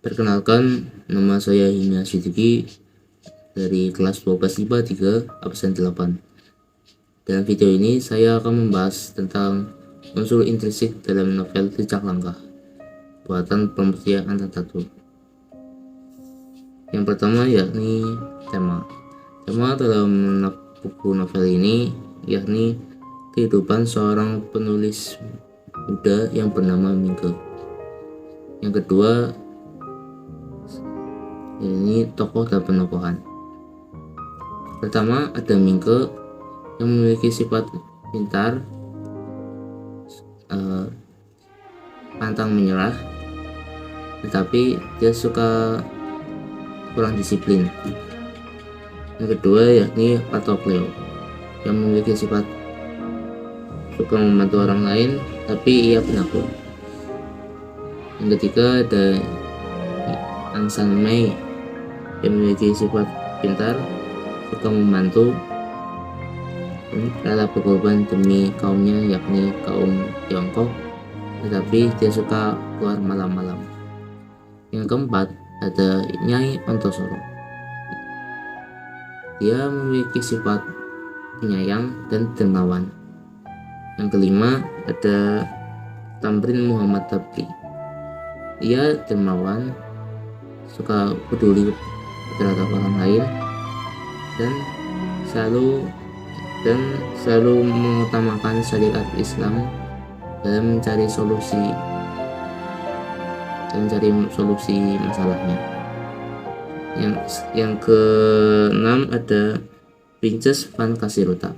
Perkenalkan, nama saya Hina Sidiki dari kelas 12 IPA 3 absen 8. Dalam video ini saya akan membahas tentang unsur intrinsik dalam novel Jejak Langkah buatan Pramudia Antathur. Yang pertama yakni tema. Tema dalam buku novel ini yakni kehidupan seorang penulis muda yang bernama Mingke. Yang kedua ini tokoh dan penokohan. Pertama ada Mingke yang memiliki sifat pintar, pantang menyerah, tetapi dia suka kurang disiplin. Yang kedua yakni Patroklo yang memiliki sifat suka membantu orang lain, tapi ia penakut. Yang ketiga ada Aung San Mei yang memiliki sifat pintar, suka membantu, rela berkorban demi kaumnya yakni kaum Tiongkok, tetapi dia suka keluar malam-malam. Yang keempat ada Nyai Ontosoro. Dia memiliki sifat penyayang dan dermawan. Yang kelima ada Tamrin Muhammad Tabri. Ia dermawan, suka peduli terhadap orang lain, dan selalu mengutamakan syariat Islam dalam mencari solusi masalahnya. Yang keenam ada Prinses Van Kasiruta.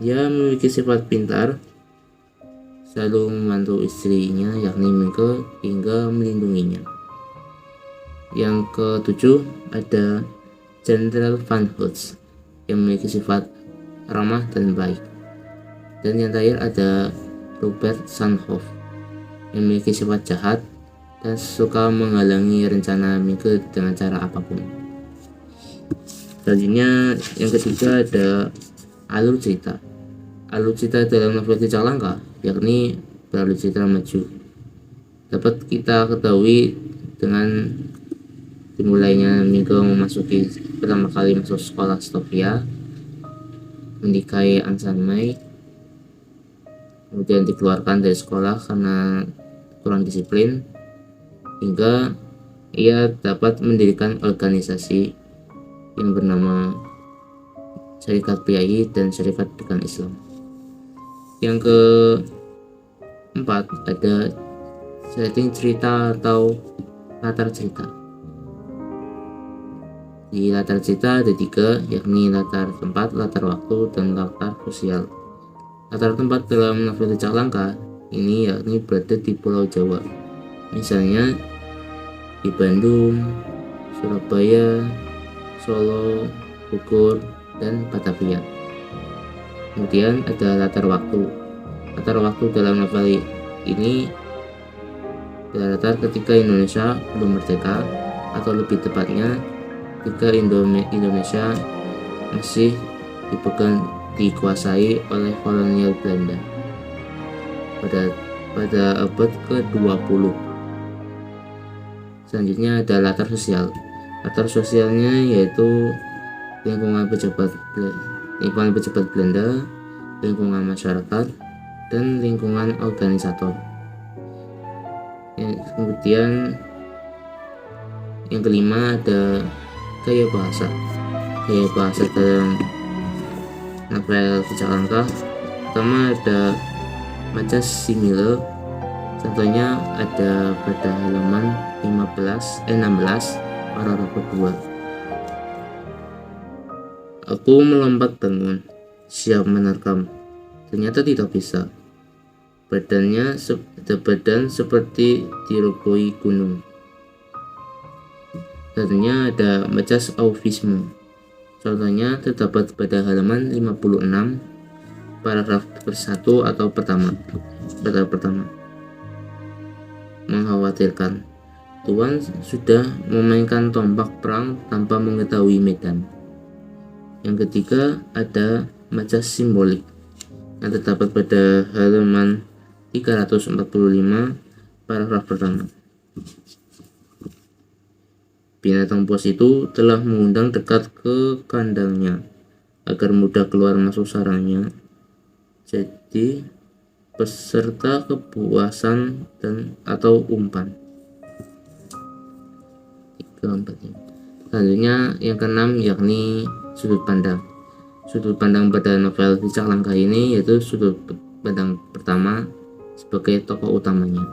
Dia memiliki sifat pintar, selalu membantu istrinya yakni Mingke hingga melindunginya. Yang ketujuh ada Jenderal Van Hulst yang memiliki sifat ramah dan baik. Dan yang terakhir ada Robert Sanhoff yang memiliki sifat jahat dan suka menghalangi rencana Mingke dengan cara apapun. Selanjutnya yang ketiga ada alur cerita. Alur cerita dalam novel Jejak Langkah yakni beralur cerita maju. Dapat kita ketahui dengan dimulainya Mingke pertama kali masuk sekolah Stovia, menikahi Aung San Mei, kemudian dikeluarkan dari sekolah karena kurang disiplin, hingga ia dapat mendirikan organisasi yang bernama Syarikat Priayi dan Syarikat Dekan Islam. Yang keempat ada setting cerita atau latar cerita. Di latar cerita ada 3, yakni latar tempat, latar waktu, dan latar sosial. Latar tempat dalam novel Jejak Langkah ini yakni berada di Pulau Jawa, misalnya di Bandung, Surabaya, Solo, Bogor, dan Batavia. Kemudian ada latar waktu. Latar waktu dalam novel ini latar ketika Indonesia belum merdeka, atau lebih tepatnya ketika Indonesia masih dikuasai oleh kolonial Belanda pada abad ke-20. Selanjutnya ada latar sosial. Latar sosialnya yaitu lingkungan pejabat Belanda, lingkungan masyarakat, dan lingkungan organisator. Kemudian yang kelima ada gaya bahasa. Gaya bahasa dalam novel Jejak Langkah pertama ada majas simile. Contohnya ada pada halaman 16 paragraf kedua. Aku melompat bangun, siap menerkam. Ternyata tidak bisa. Badan seperti dirobohi gunung. Selanjutnya ada majas aufisme. Contohnya terdapat pada halaman 56 paragraf 1 atau pertama. Mengkhawatirkan. Tuan sudah memainkan tombak perang tanpa mengetahui medan. Yang ketiga ada majas simbolik yang terdapat pada halaman 345 paragraf pertama. binatang buas itu telah mengundang dekat ke kandangnya agar mudah keluar masuk sarangnya. Jadi peserta kepuasan dan atau umpan. 3, 4, 5. Selanjutnya yang keenam yakni sudut pandang. Sudut pandang pada novel Cicak Langka ini yaitu sudut pandang pertama sebagai tokoh utamanya.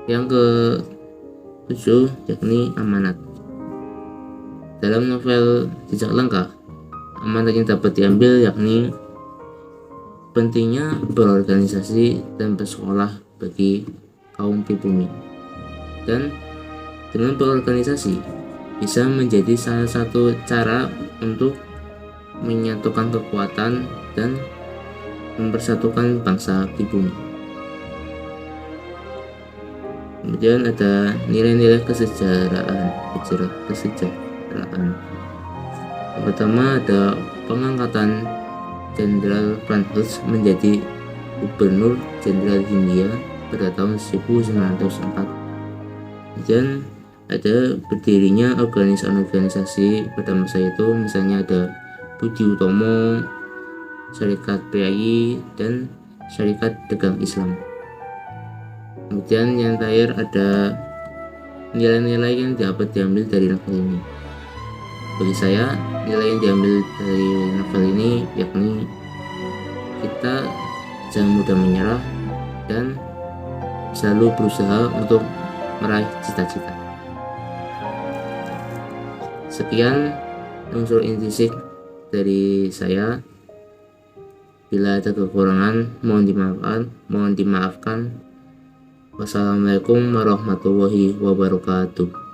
Yang ke-7 yakni amanat. Dalam novel Cicak Langka, amanat yang dapat diambil yakni pentingnya berorganisasi dan bersekolah bagi kaum pribumi. Dan dengan berorganisasi bisa menjadi salah satu cara untuk menyatukan kekuatan dan mempersatukan bangsa pribumi. Kemudian ada nilai-nilai kesejahteraan. Yang pertama ada pengangkatan Jenderal Franz menjadi Gubernur Jenderal Hindia pada tahun 1904. Kemudian ada berdirinya organisasi pada masa itu, misalnya ada Budi Utomo, Syarikat PAI, dan Syarikat Dagang Islam. Kemudian yang terakhir ada nilai-nilai yang dapat diambil dari novel ini. Bagi saya, nilai yang diambil dari novel ini yakni kita jangan mudah menyerah dan selalu berusaha untuk meraih cita-cita. Sekian unsur intisik dari saya. Bila ada kekurangan, mohon dimaafkan. Wassalamualaikum warahmatullahi wabarakatuh.